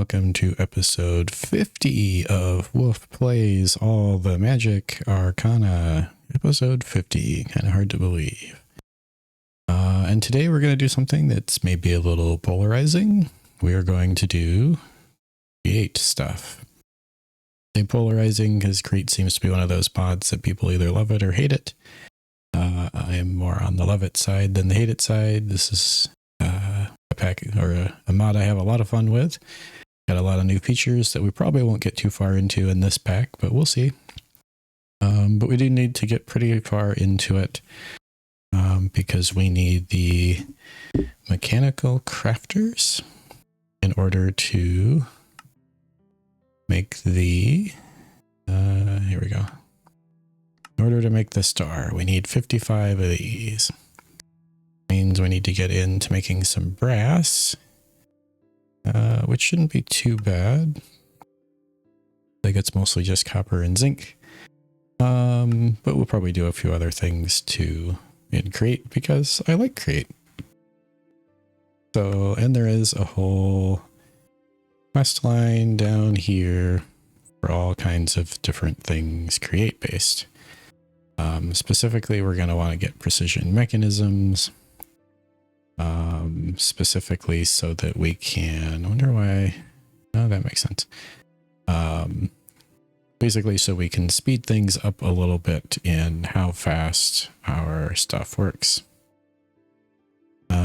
welcome to episode 50 of Wolf Plays All the Magic Arcana. Episode 50, kind of hard to believe. And today we're going to do something that's maybe a little polarizing. We are going to do create stuff. I say polarizing because create seems to be one of those mods that people either love it or hate it. I am more on the love it side than the hate it side. This is a pack or a mod I have a lot of fun with. Got a lot of new features that we probably won't get too far into in this pack, but we'll see. But we do need to get pretty far into it because we need the mechanical crafters in order to make the here we go. In order to make the star, we need 55 of these. Means we need to get into making some brass, which shouldn't be too bad. I think it's mostly just copper and zinc. But we'll probably do a few other things too in create because I like create. So, and there is a whole quest line down here for all kinds of different things create based. Specifically, we're going to want to get precision mechanisms. Specifically so that we can, I wonder why, oh, that makes sense. Basically so we can speed things up a little bit in how fast our stuff works. We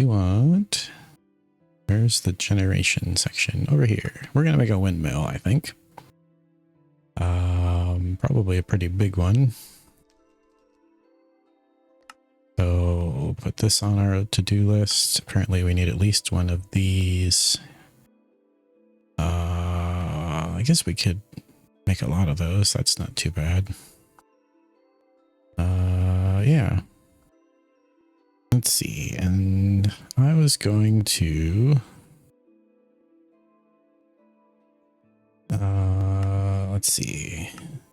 want, where's the generation section? Over here. We're going to make a windmill, I think. Probably a pretty big one. So we'll put this on our to-do list. Apparently we need at least one of these. I guess we could make a lot of those. That's not too bad. Yeah. Let's see. And I was going to let's see.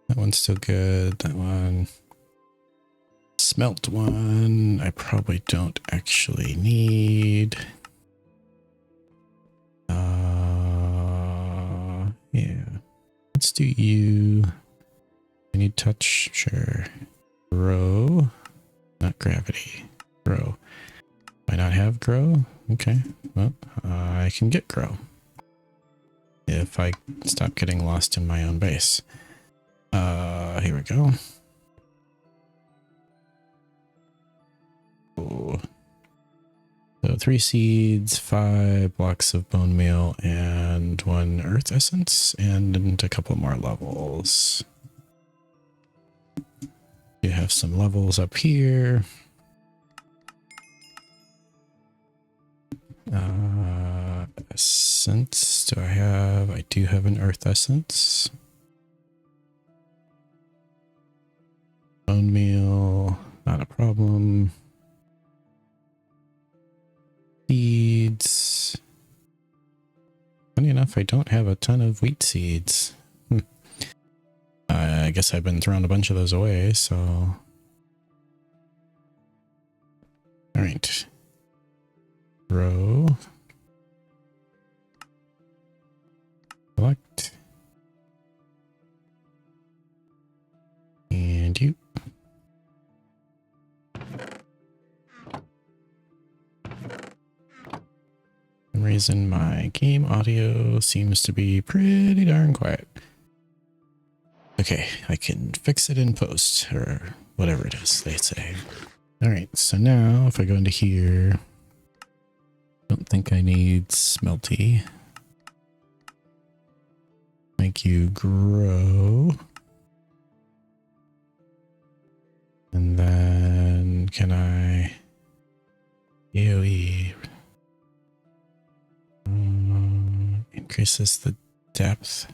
That one's still good. That one. Smelt one, I probably don't actually need. Yeah. Let's do you. I need touch, sure. Grow, not gravity. Grow. Why not have grow? Okay, well, I can get grow. If I stop getting lost in my own base. Here we go. So 3 seeds, 5 blocks of bone meal, and 1 earth essence, and a couple more levels. You have some levels up here. Essence, do I have? I do have an earth essence. Bone meal, not a problem. Seeds. Funny enough, I don't have a ton of wheat seeds. I guess I've been throwing a bunch of those away, so. All right. Grow. Select. And you. For some reason my game audio seems to be pretty darn quiet. Okay, I can fix it in post or whatever it is they say. All right, so now if I go into here, I don't think I need smelty. Make you grow. And then can I AoE increases the depth.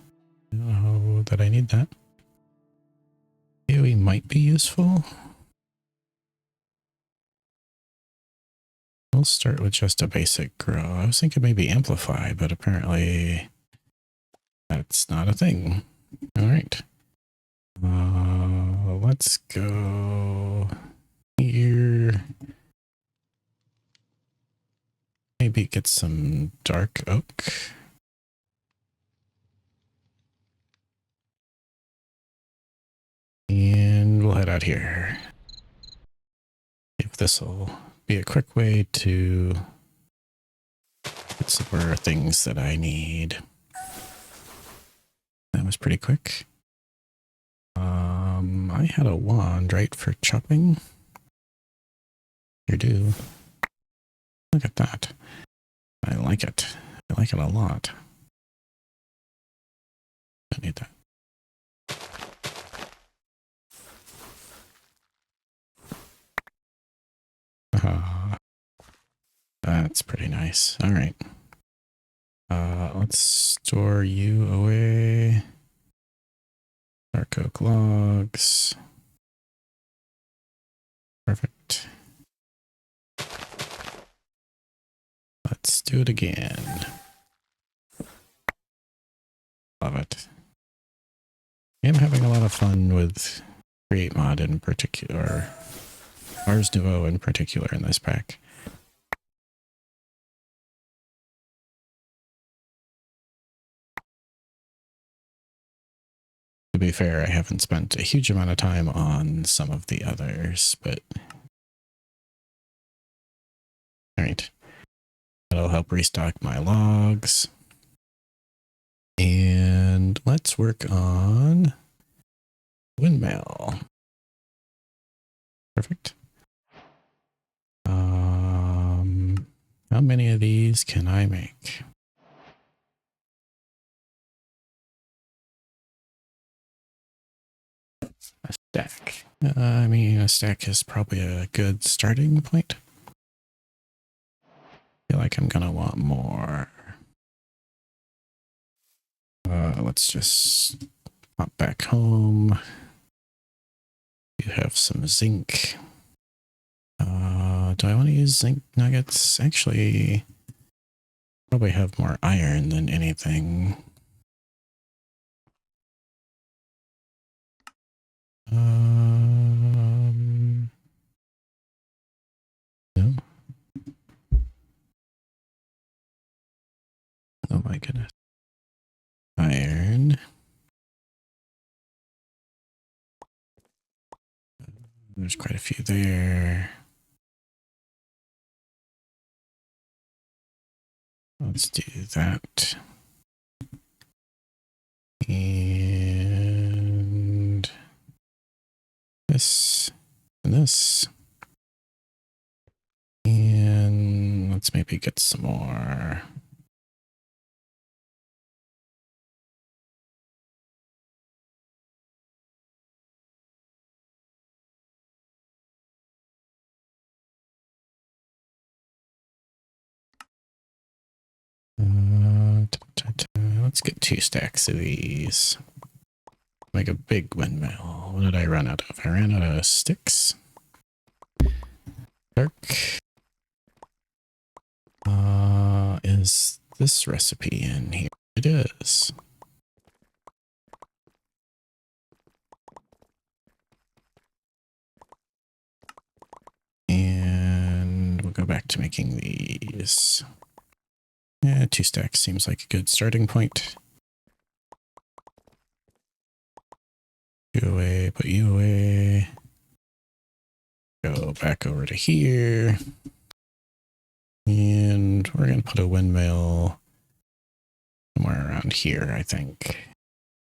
I don't know that I need that. AoE might be useful. We'll start with just a basic grow. I was thinking maybe amplify, but apparently that's not a thing. All right. Let's go here. maybe get some dark oak. And we'll head out here. If this will be a quick way to get some more things that I need. That was pretty quick. I had a wand, right, for chopping? You do. Look at that. I like it. I like it a lot. I need that. That's pretty nice. All right. Let's store you away. Dark oak logs. Perfect. Let's do it again. Love it. I'm having a lot of fun with Create Mod in particular. Ars Nouveau in particular in this pack. To be fair, I haven't spent a huge amount of time on some of the others, but all right. That'll help restock my logs. And let's work on windmill. Perfect. How many of these can I make? A stack. I mean, a stack is probably a good starting point. I feel like I'm gonna want more. Let's just hop back home. You have some zinc. Do I want to use zinc nuggets? Actually, probably have more iron than anything. No. Oh my goodness. Iron. There's quite a few there. Let's do that. And this and this. And let's maybe get some more. Let's get 2 stacks of these. Make a big windmill. What did I run out of? I ran out of sticks. Dark. Is this recipe in here? It is. And we'll go back to making these. Yeah, 2 stacks seems like a good starting point. You away, put you away. Go back over to here. And we're going to put a windmill somewhere around here, I think.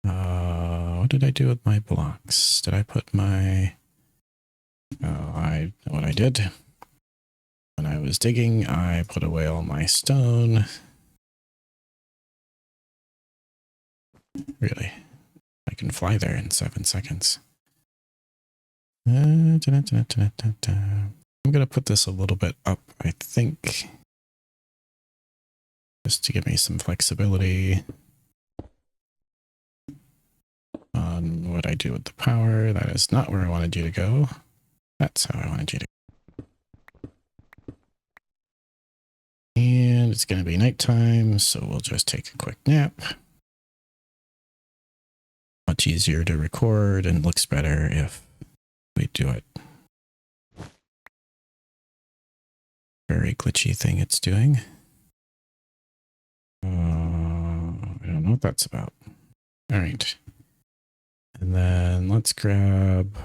What did I do with my blocks? Did I put my... Oh, I know what I did. When I was digging, I put away all my stone. Really? I can fly there in 7 seconds. I'm going to put this a little bit up, I think. Just to give me some flexibility on what I do with the power. That is not where I wanted you to go. That's how I wanted you to go. And it's going to be nighttime, so we'll just take a quick nap. Much easier to record and looks better if we do it. Very glitchy thing it's doing. know what that's about. All right. And then let's grab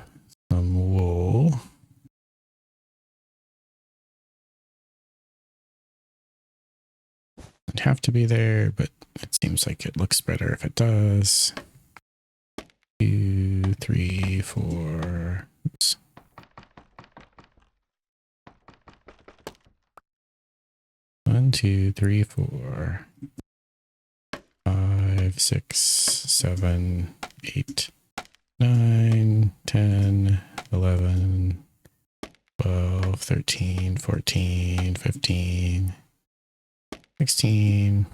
some wool. It'd have to be there, but it seems like it looks better if it does. 2, 3, 4. Oops. 1, 2, 3, 4, 5, 6, 7, 8, 9, 10, 11, 12, 13, 14, 15, 16.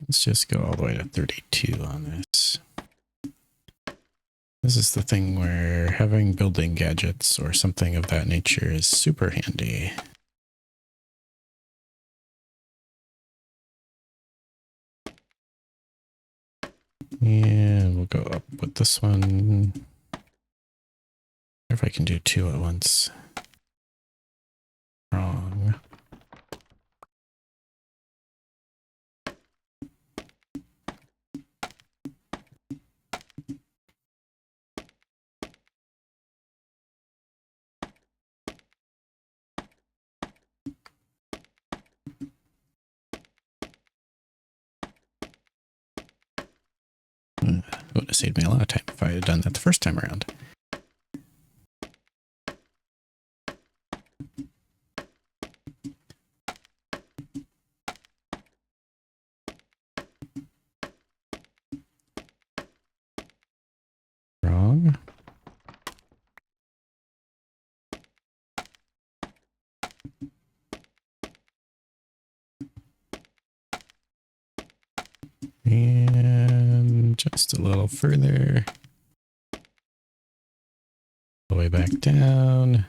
Let's just go all the way to 32 on this. This is the thing where having building gadgets or something of that nature is super handy. And we'll go up with this one. If I can do 2 at once. Wrong. It would have saved me a lot of time if I had done that the first time around. Wrong. And just a little further. All the way back down.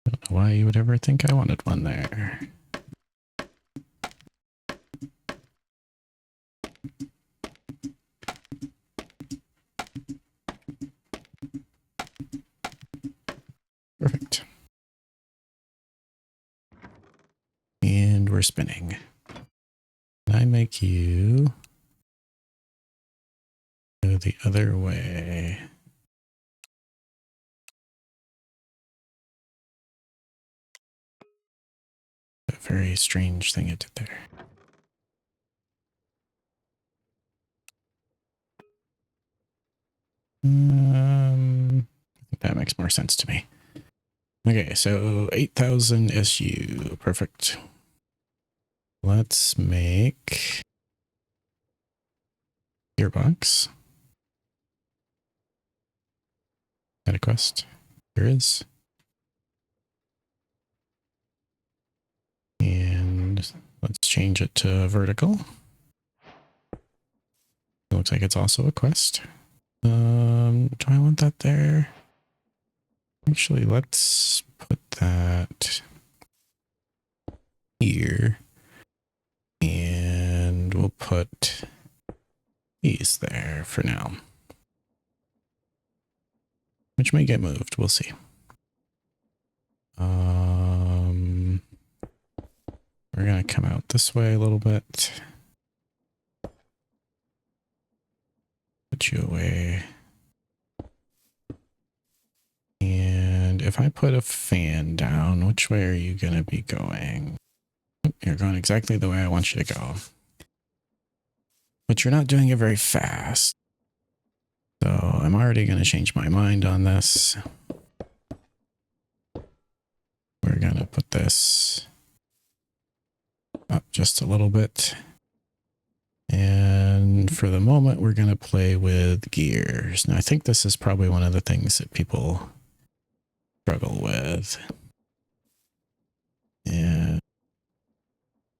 Don't know why you would ever think I wanted one there. Perfect. And we're spinning. Can I make you go the other way? A very strange thing it did there. I think that makes more sense to me. Okay, so 8,000 SU. Perfect. Let's make gearbox. Got a quest? There is. And let's change it to vertical. It looks like it's also a quest. Do I want that there? Actually, let's put that here. And we'll put these there for now. Which may get moved, we'll see. We're gonna come out this way a little bit. Put you away. And if I put a fan down, which way are you gonna be going? You're going exactly the way I want you to go. But you're not doing it very fast. So I'm already gonna change my mind on this. We're gonna put this up just a little bit. And for the moment, we're going to play with gears. Now, I think this is probably one of the things that people struggle with. Yeah.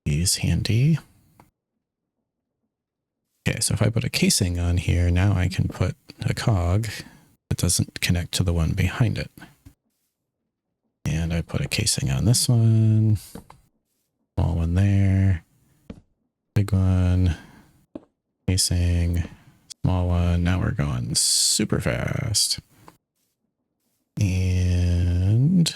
He's handy. Okay, so if I put a casing on here, now I can put a cog that doesn't connect to the one behind it. And I put a casing on this one. Small one there. Big one. Facing. Small one. Now we're going super fast. And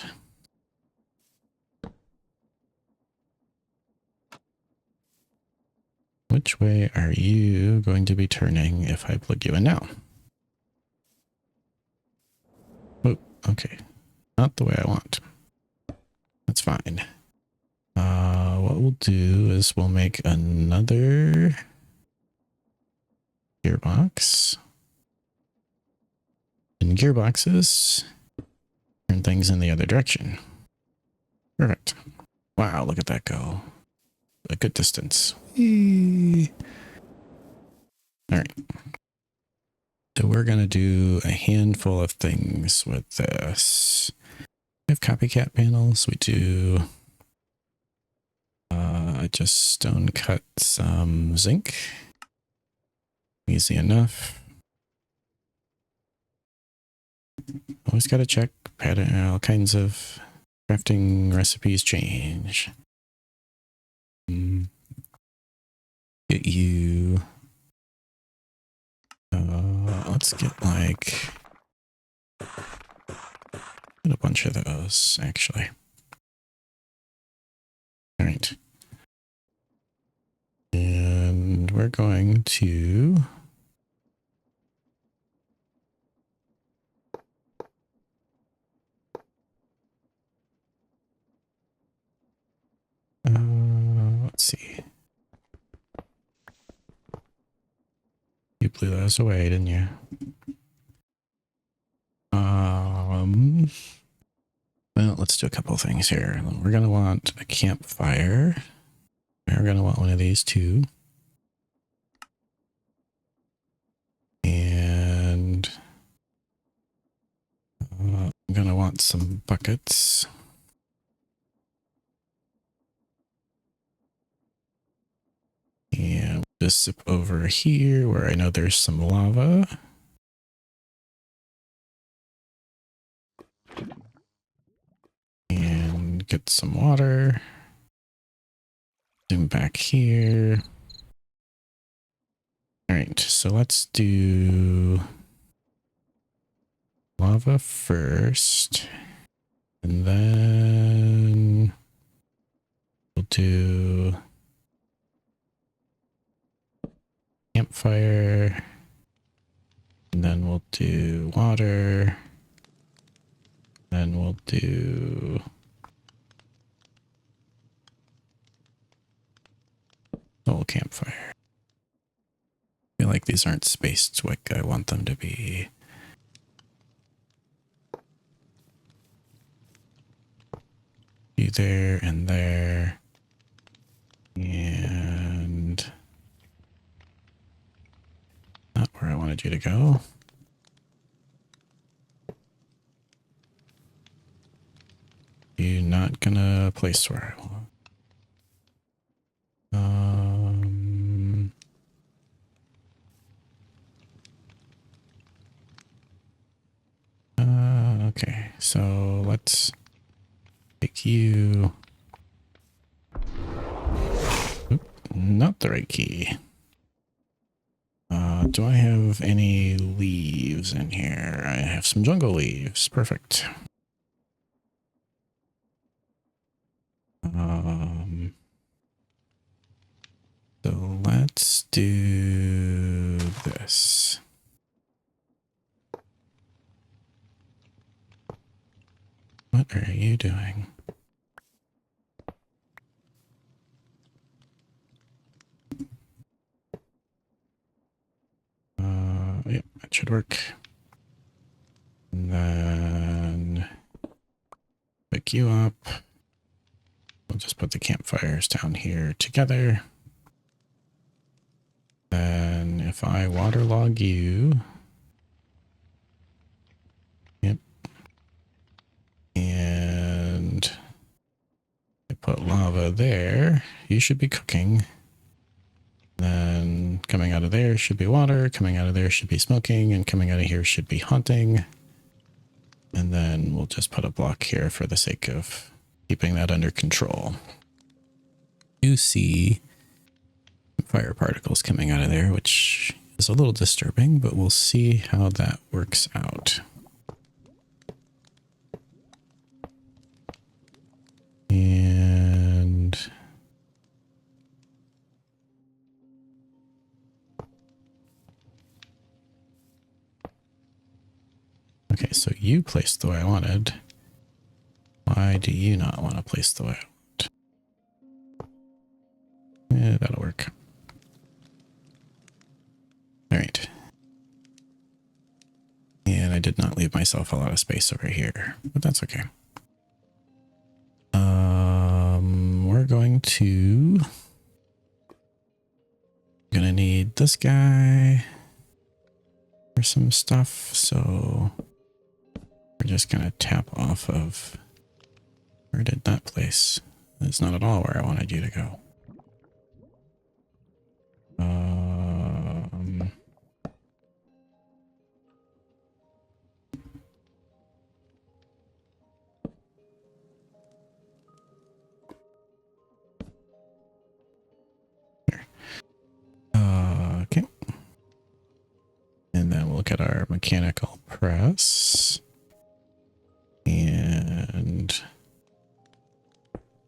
which way are you going to be turning if I plug you in now? Oh, okay. Not the way I want. That's fine. What we'll do is we'll make another gearbox. And gearboxes turn things in the other direction. Perfect. Wow, look at that go. A good distance. Whee! All right. So we're going to do a handful of things with this. We have copycat panels. We do just stone cut some zinc. Easy enough. Always got to check. All kinds of crafting recipes change. Get you. Let's get like a bunch of those actually. All right. And we're going to let's see. You blew those away, didn't you? Well, let's do a couple of things here. We're going to want a campfire. We're going to want one of these too. And I'm going to want some buckets. And just zip over here where I know there's some lava. And get some water. Zoom back here. All right, so let's do lava first. And then we'll do campfire. And then we'll do water. Then we'll do whole campfire. I feel like these aren't spaced like I want them to be. Be there and there. And not where I wanted you to go. You're not gonna place where I want. Okay, so let's take you. Oop, not the right key. Do I have any leaves in here? I have some jungle leaves. Perfect. So let's do this. What are you doing? Yep, that should work. And then pick you up. We'll just put the campfires down here together. Then if I waterlog you, yep, and I put lava there, you should be cooking. Then coming out of there should be water, coming out of there should be smoking, and coming out of here should be hunting. And then we'll just put a block here for the sake of keeping that under control. You see fire particles coming out of there, which is a little disturbing, but we'll see how that works out. And okay, so you placed the way I wanted. Why do you not want to place the way I want? Yeah, that'll work. All right. And I did not leave myself a lot of space over here, but that's okay. We're gonna need this guy for some stuff, so we're just gonna tap off of, where did that place? It's not at all where I wanted you to go. Okay. And then we'll look at our mechanical press. And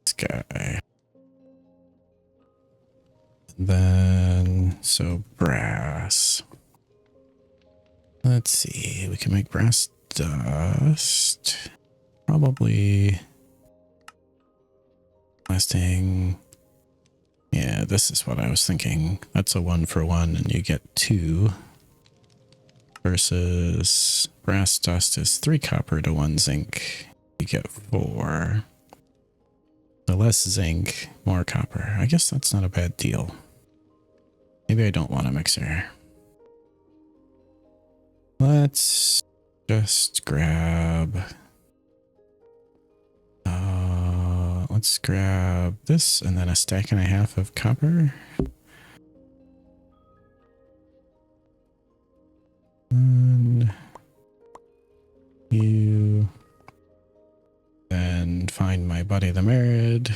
this guy. And then, so brass. Let's see, we can make brass dust. Probably lasting. Yeah, this is what I was thinking. That's a 1-for-1 and you get 2. Versus brass dust is 3 copper to 1 zinc. You get 4. The less zinc, more copper. I guess that's not a bad deal. Maybe I don't want a mixer. Let's just grab... let's grab this and then a stack and a half of copper. And you then find my buddy the Merid.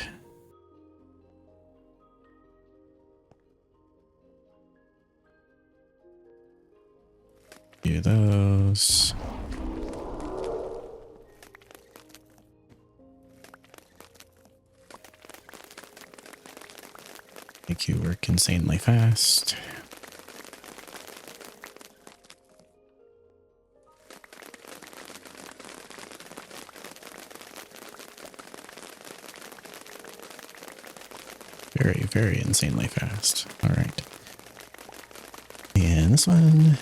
Do those. Make you work insanely fast. Very, very insanely fast. All right. And this one.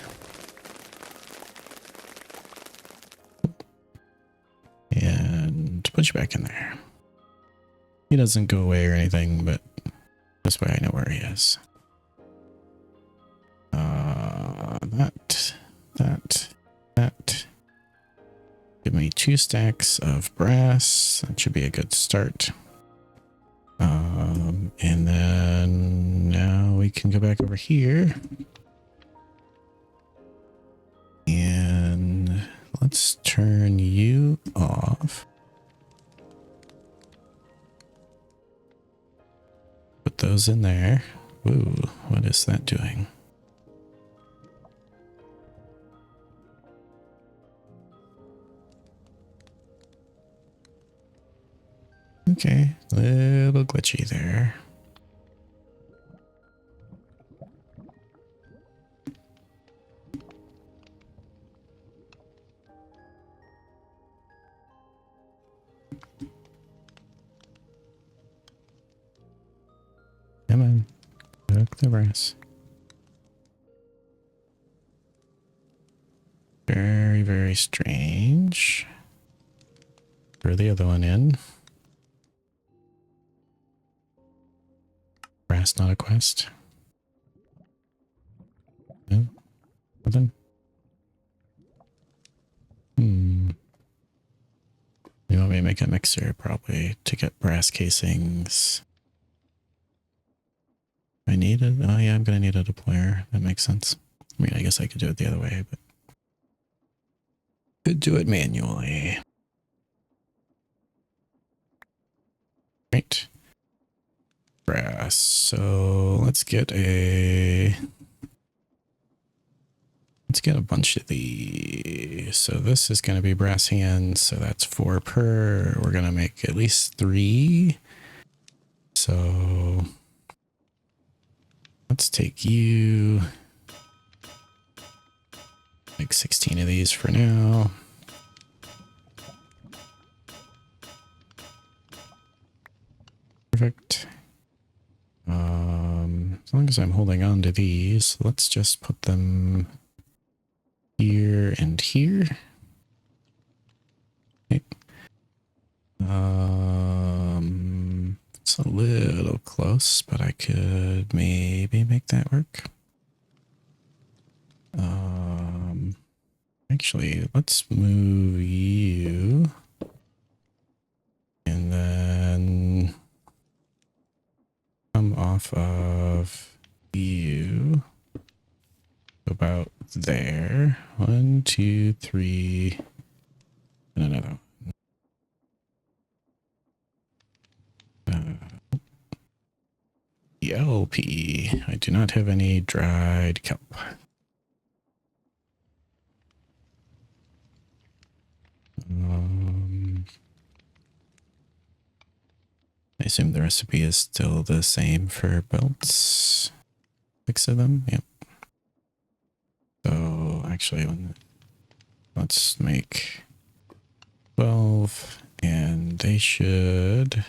And put you back in there. He doesn't go away or anything, but this way I know where he is. That. Give me 2 stacks of brass. That should be a good start. And then now we can go back over here. And let's turn you off. Put those in there. Ooh, what is that doing? Okay, a little glitchy there. Come on, cook the brass. Very, very strange. Throw the other one in. Brass, not a quest. No? Nothing? You want me to make a mixer probably to get brass casings. I need it. Oh yeah, I'm gonna need a deployer. That makes sense. I mean, I guess I could do it the other way, but could do it manually. Right. brass. So let's get a bunch of these. So this is going to be brass hands. So that's 4 per. We're going to make at least 3. So let's take you. Make 16 of these for now. Perfect. As long as I'm holding on to these, let's just put them here and here. Okay. It's a little close, but I could maybe make that work. Actually, let's move you. And then come off of you about there. 1, 2, 3, and another one. LP. I do not have any dried kelp. I assume the recipe is still the same for belts. 6 of them, yep. So actually, let's make 12, and they should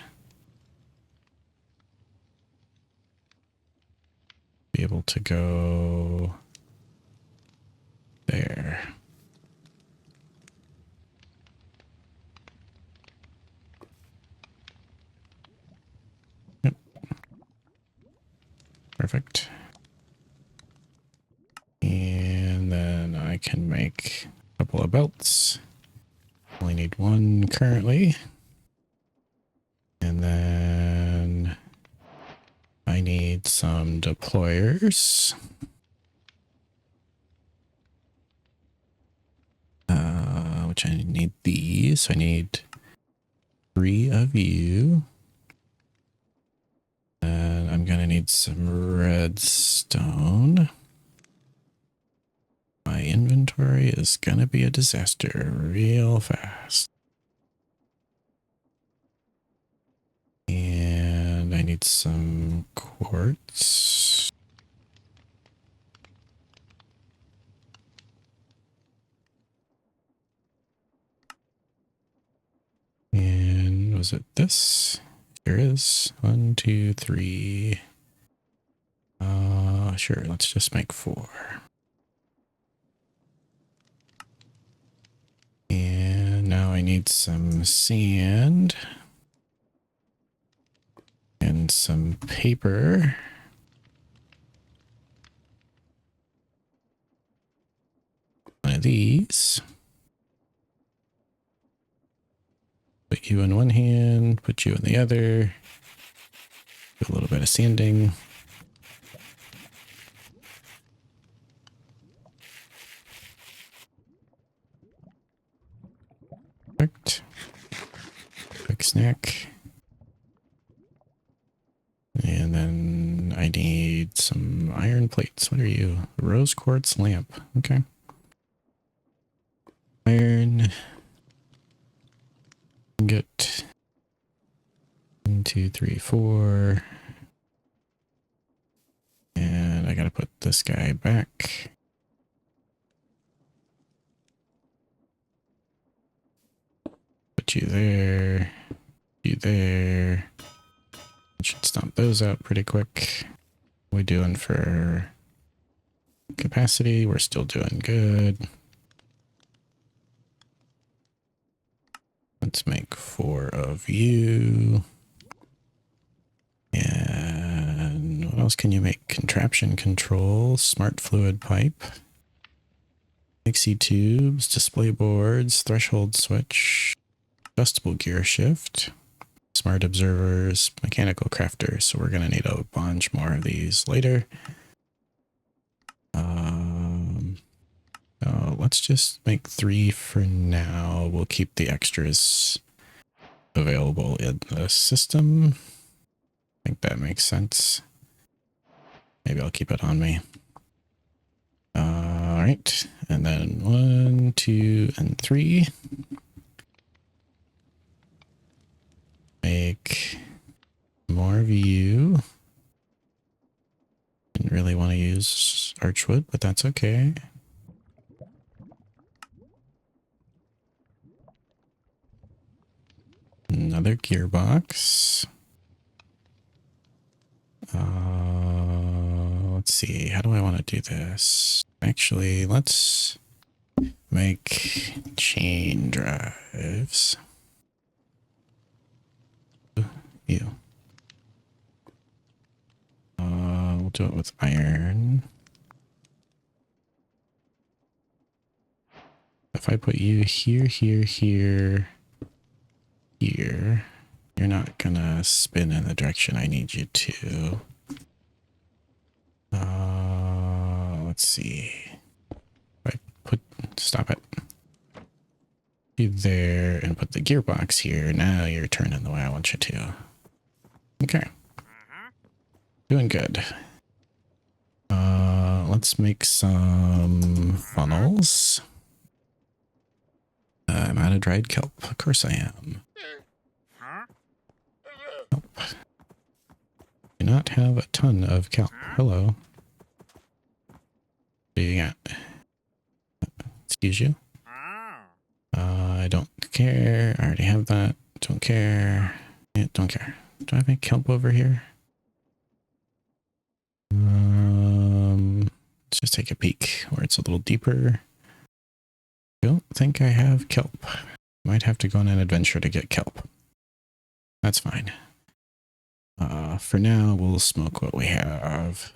be able to go there. Yep. Perfect. And then I can make a couple of belts. Only need 1 currently. And then I need some deployers. Which I need these. I need 3 of you. And I'm gonna need some redstone. My inventory is gonna be a disaster real fast. And I need some quartz. And was it this? Here is 1, 2, 3. Sure, let's just make 4. And now I need some sand and some paper. One of these. Put you in one hand, put you in the other. Do a little bit of sanding. Perfect. Quick snack. And then I need some iron plates. What are you? Rose quartz lamp. Okay. Iron. Get 1, 2, 3, 4. And I gotta put this guy back. Put you there. You there. I should stomp those out pretty quick. What are we doing for capacity? We're still doing good. Let's make 4 of you. And what else can you make? Contraption control, smart fluid pipe, mixie tubes, display boards, threshold switch, adjustable gear shift, smart observers, mechanical crafters. So we're going to need a bunch more of these later. Let's just make 3 for now. We'll keep the extras available in the system. think that makes sense. Maybe I'll keep it on me. All right, and then 1, 2, and 3. Make more view. Didn't really want to use archwood, but that's okay. Another gearbox. Let's see. How do I want to do this? Actually, let's make chain drives. Ew. We'll do it with iron. If I put you here, here, here, here, you're not gonna spin in the direction I need you to. Let's see. If I stop it. You there and put the gearbox here. Now you're turning the way I want you to. Okay. Doing good. Let's make some funnels. I'm out of dried kelp. Of course I am. Kelp. Do not have a ton of kelp. Hello. What do you got? Excuse you? I don't care. I already have that. Don't care. Yeah, don't care. Do I have any kelp over here? Let's just take a peek where it's a little deeper. Don't think I have kelp. Might have to go on an adventure to get kelp. That's fine. For now, we'll smoke what we have.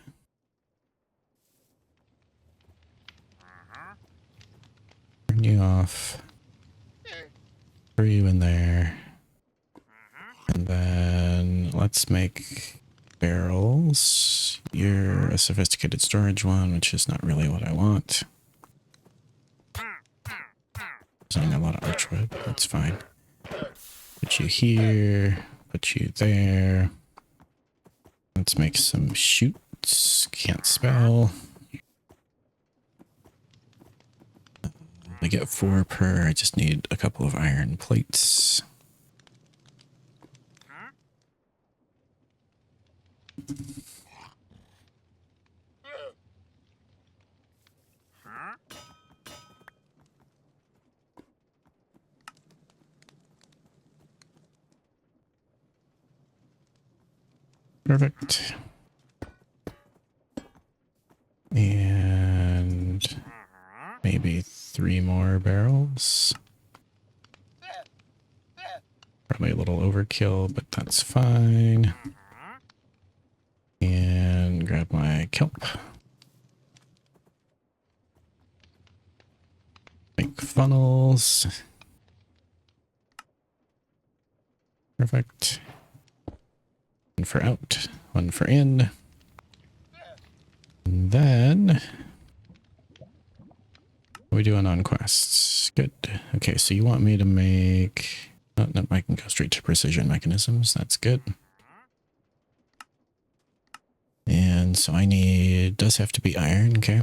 Turn you off. Throw you in there. And then let's make barrels. You're a sophisticated storage one, which is not really what I want. Using a lot of archwood, that's fine. Put you here, put you there. Let's make some chutes. Can't spell. I get 4 per. I just need a couple of iron plates. Perfect. And maybe 3 more barrels. Probably a little overkill, but that's fine. And grab my kelp. Make funnels. Perfect. One for out, one for in. And then what are we doing on quests? Good. Okay, so you want me to make... Oh, no, I can go straight to precision mechanisms. That's good. And so I need... Does have to be iron, okay.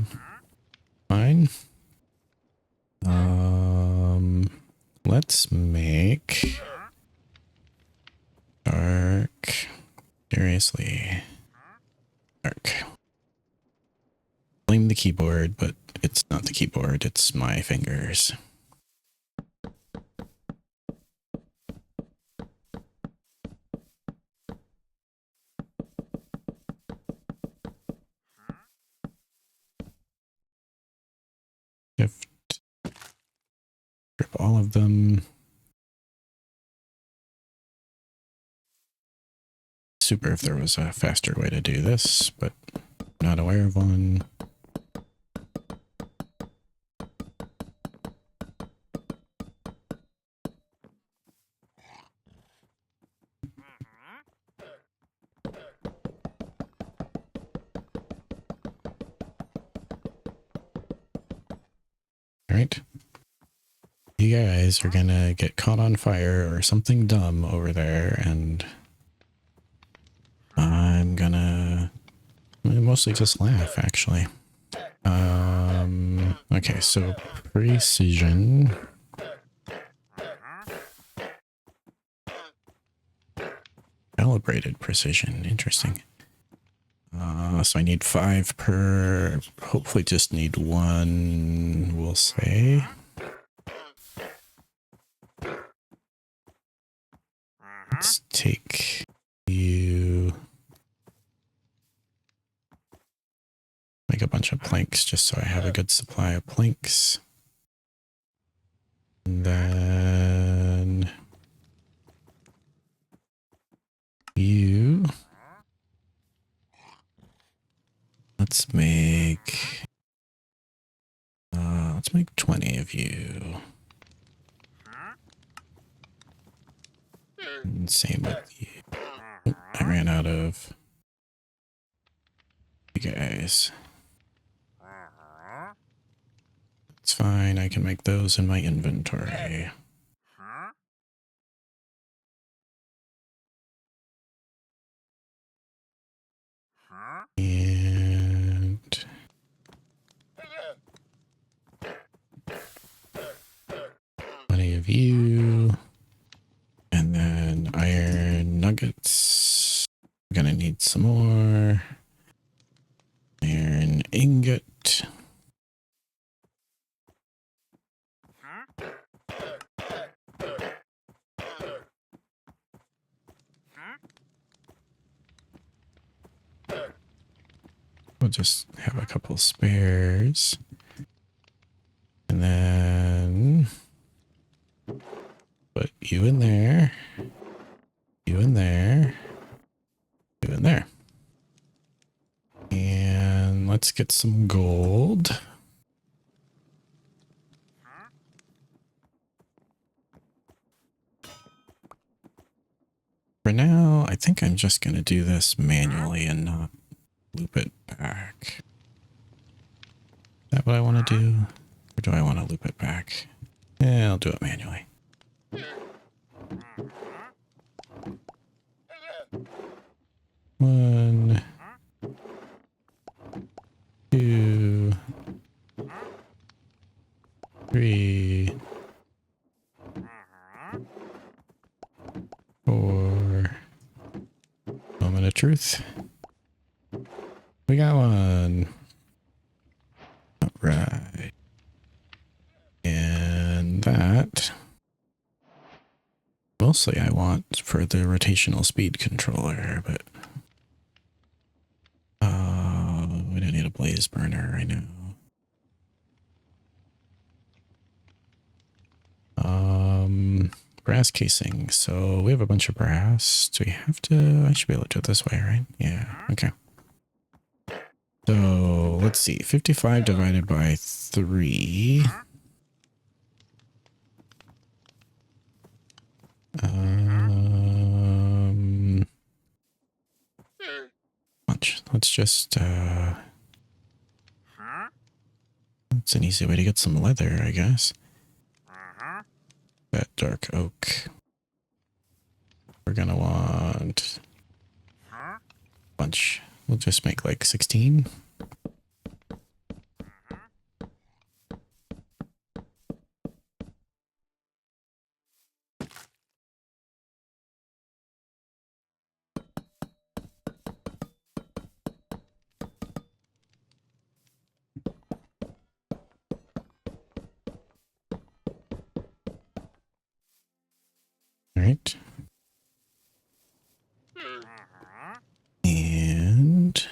Fine. Let's make... Dark... Seriously. Dark. Blame the keyboard, but it's not the keyboard, it's my fingers. Shift. Grip all of them. Super if there was a faster way to do this, but I'm not aware of one. All right. You guys are gonna get caught on fire or something dumb over there, and mostly just laugh, actually. Okay, so precision. Calibrated precision, interesting. So I need 5 per, hopefully just need 1, we'll say. Let's take you, make a bunch of planks just so I have a good supply of planks. And then you, let's make 20 of you. And same with you. Oh, I ran out of you guys. It's fine, I can make those in my inventory. And 20 of you. And then iron nuggets. I'm gonna need some more. Iron ingot. We'll just have a couple spares. And then put you in there. You in there. You in there. And let's get some gold. For now, I think I'm just going to do this manually and not loop it back. Is that what I want to do? Or do I want to loop it back? Yeah, I'll do it manually. One, two, three, 4. Moment of truth. We got one. All right. And that mostly I want for the rotational speed controller, but we don't need a blaze burner right now. Brass casing. So we have a bunch of brass. Do we have to? I should be able to do it this way, right? Yeah. Okay. So let's see. 55 divided by 3. Let's just it's an easy way to get some leather, I guess. That dark oak. We're gonna want a bunch. We'll just make like 16. All right. And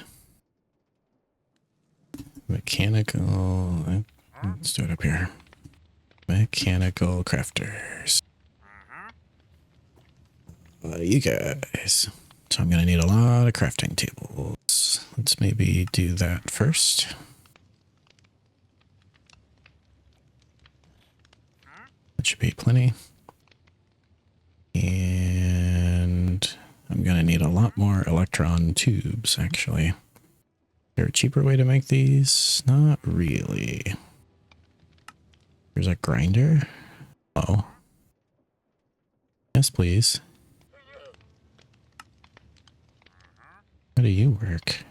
mechanical, let's do it up here. Mechanical crafters. You guys. So I'm going to need a lot of crafting tables. Let's maybe do that first. That should be plenty. And I'm going to need a lot more electron tubes, actually. Is there a cheaper way to make these? Not really. There's a grinder. Oh. Yes, please. How do you work?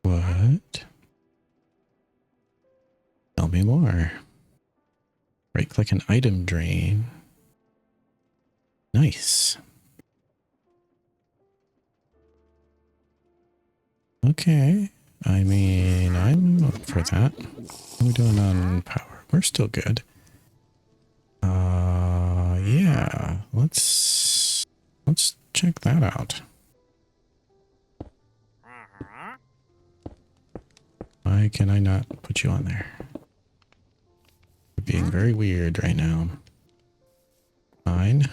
What? Tell me more. Right click an item drain. Nice. Okay. I mean, I'm up for that. What are we doing on power? We're still good. Yeah. Let's check that out. Why can I not put you on there? You're being very weird right now. Fine.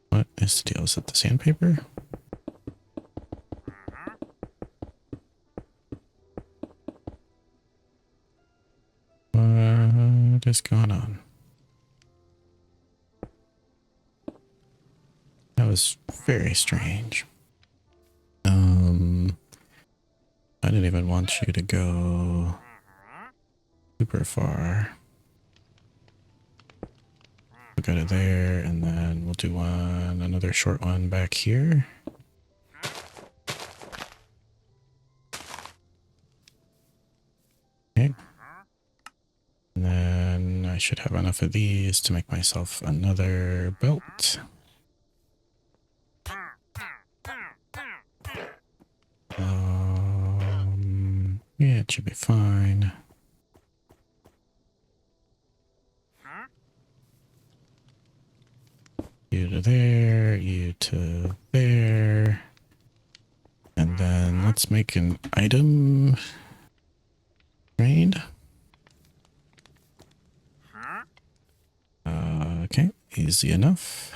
What is the deal? Is it the sandpaper? What is going on? That was very strange. I didn't even want you to go super far. We'll go to there, and then we'll do another short one back here. Okay. And then I should have enough of these to make myself another belt. Yeah, it should be fine. You to there, you to there. And then let's make an item drain. Okay, easy enough.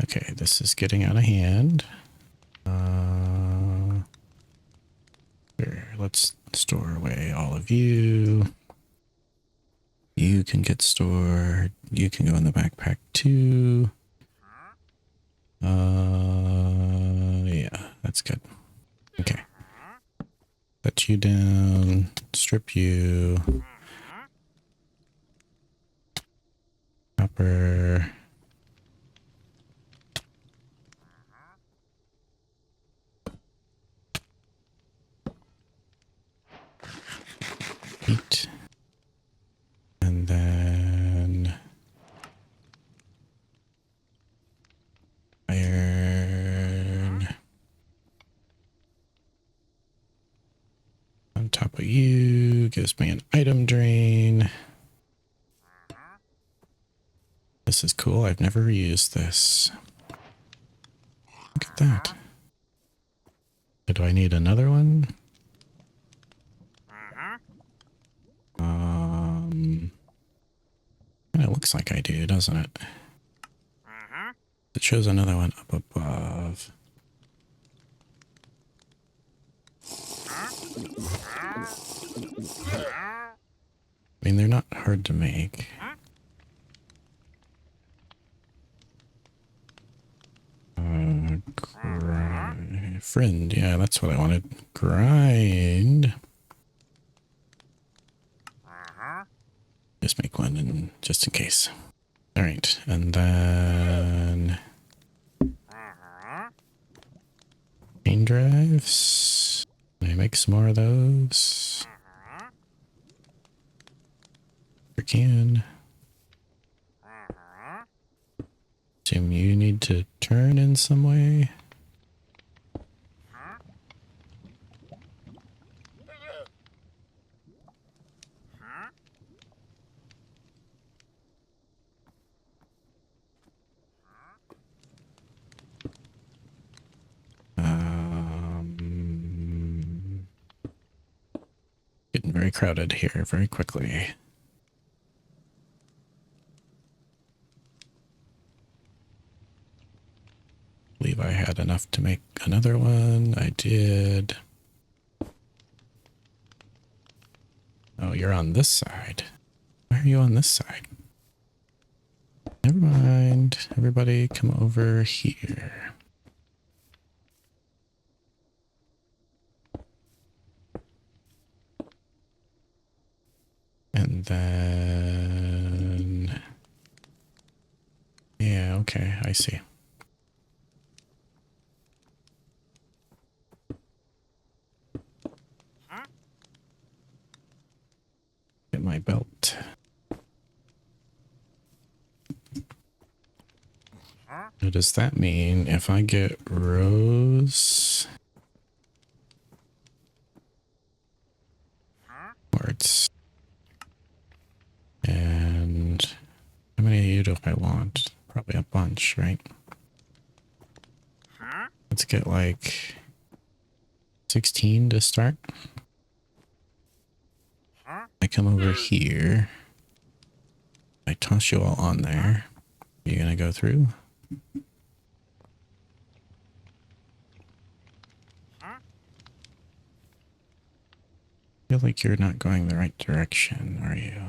Okay, this is getting out of hand. Here, let's store away all of you. You can get stored. You can go in the backpack too. Yeah, that's good. Okay. Set you down. Strip you. Copper. Heat. And then iron on top of you gives me an item drain. This is cool. I've never used this. Look at that. Do I need another one? It looks like I do, doesn't it? It shows another one up above. I mean, they're not hard to make. Friend, yeah, that's what I wanted. Grind. Just make one and just in case. All right, and then chain drives. Can I make some more of those? Sure can. Assume you need to turn in some way. Getting very crowded here very quickly. I believe I had enough to make another one. I did. Oh, you're on this side. Why are you on this side? Never mind. Everybody come over here. And then... yeah, okay, I see. What does that mean? If I get rose quartz, and how many of you do I want? Probably a bunch, right? Let's get like 16 to start. I come over here. I toss you all on there. Are you gonna go through? I feel like you're not going the right direction, are you?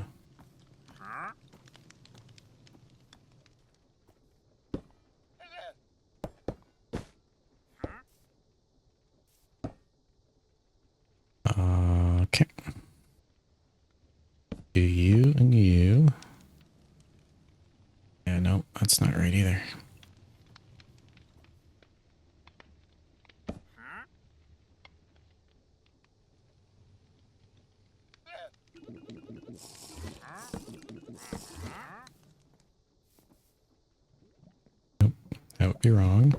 Okay. Do you and you. Yeah, no, that's not right either. Nope, that would be wrong.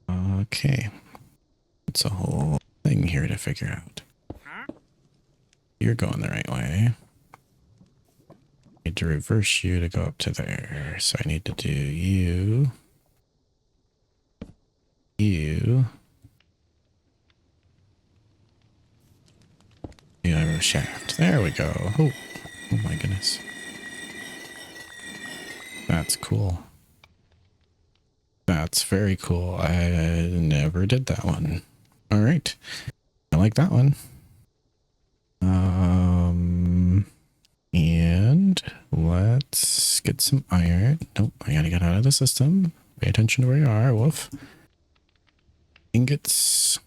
Okay. It's a whole thing here to figure out. You're going the right way. I need to reverse you to go up to there. So I need to do you. You. You have a shaft. There we go. Oh, oh my goodness. That's cool. That's very cool. I never did that one. All right. I like that one. And let's get some iron. Nope, I gotta get out of the system. Pay attention to where you are, wolf. Ingots.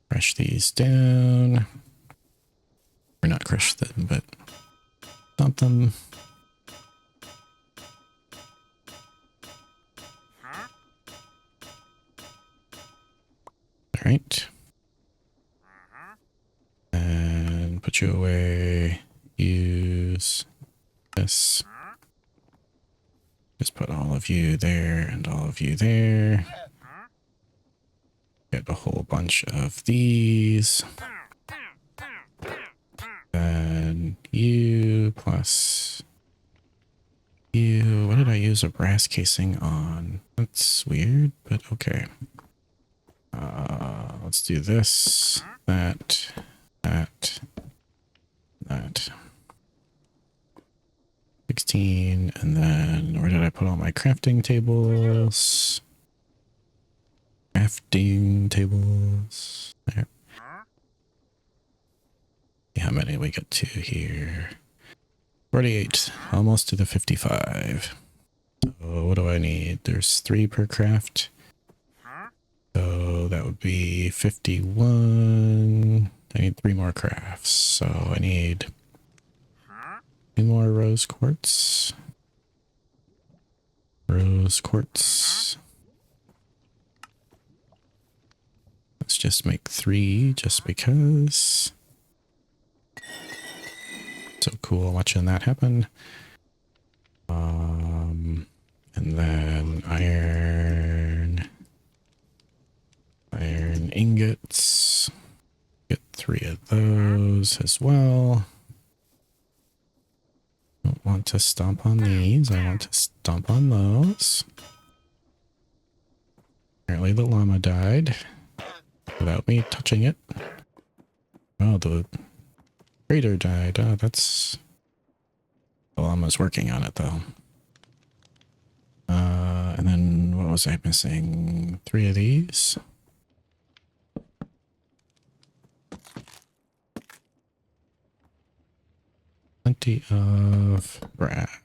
Crush these down. Or not crush them, but dump them. All right. And put you away. Use this. Just put all of you there and all of you there. Get a whole bunch of these. Then you plus you. What did I use a brass casing on? That's weird, but okay. Let's do this, that, that. 16, and then where did I put all my crafting tables? Crafting tables. There. See how many we get to here. 48, almost to the 55. So what do I need? There's 3 per craft. So that would be 51. I need 3 more crafts. So I need 2 more rose quartz. Rose quartz. Let's just make 3 just because. So cool watching that happen. And then iron ingots. Get 3 of those as well. Don't want to stomp on these. I want to stomp on those. Apparently the llama died without me touching it. Oh, the crater died. Oh, that's... The llama's working on it, though. And then what was I missing? 3 of these. Plenty of brass.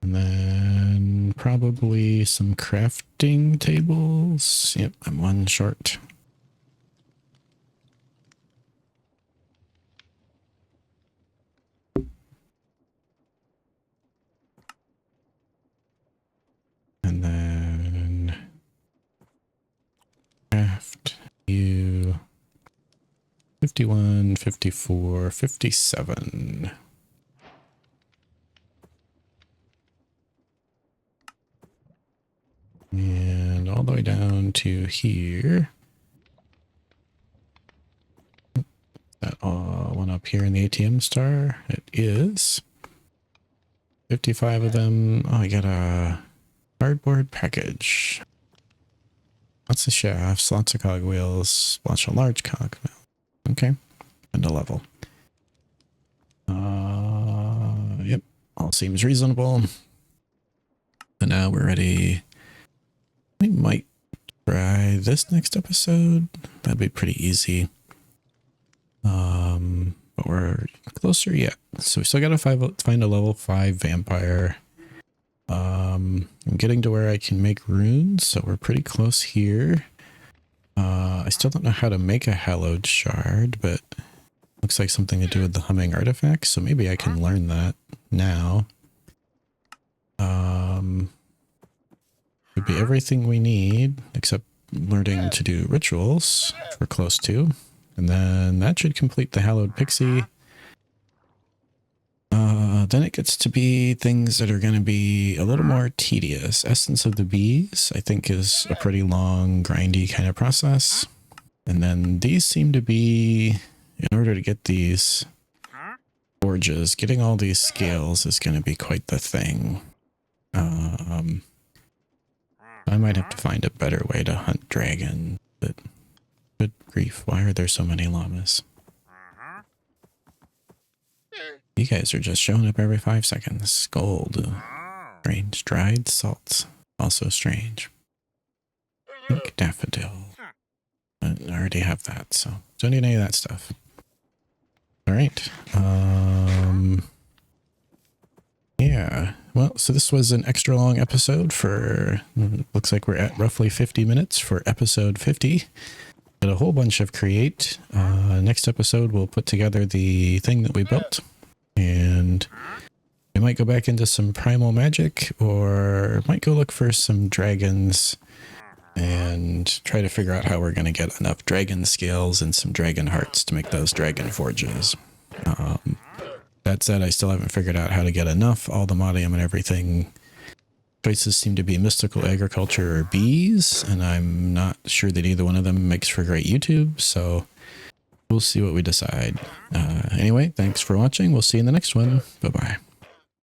And then probably some crafting tables. Yep, I'm 1 short. And then craft you 51, 54, 57. And all the way down to here. That one up here in the ATM star. It is 55 of them. Oh, I got a cardboard package. Lots of shafts, lots of cogwheels, lots of large cogwheels. Okay, and a level. Yep, all seems reasonable. And now we're ready. We might try this next episode. That'd be pretty easy. But we're closer yet. So we still gotta find a level 5 vampire. I'm getting to where I can make runes, so we're pretty close here. I still don't know how to make a hallowed shard, but looks like something to do with the humming artifact, so maybe I can learn that now. Would be everything we need, except learning to do rituals, which we're close to. And then that should complete the hallowed pixie. Then it gets to be things that are going to be a little more tedious. Essence of the Bees, I think, is a pretty long, grindy kind of process. And then these seem to be, in order to get these forges, getting all these scales is going to be quite the thing. I might have to find a better way to hunt dragon, but good grief, why are there so many llamas? You guys are just showing up every 5 seconds. Gold. Strange. Dried salt. Also strange. Pink daffodil. I already have that, so don't need any of that stuff. Alright. Yeah. Well, so this was an extra long episode for, looks like we're at roughly 50 minutes for episode 50. Did a whole bunch of create. Next episode we'll put together the thing that we built. And we might go back into some Primal Magick, or might go look for some dragons and try to figure out how we're going to get enough dragon scales and some dragon hearts to make those dragon forges. That said, I still haven't figured out how to get enough. All the modium and everything choices seem to be mystical agriculture or bees, and I'm not sure that either one of them makes for great YouTube, so we'll see what we decide. Anyway, thanks for watching. We'll see you in the next one. Bye-bye.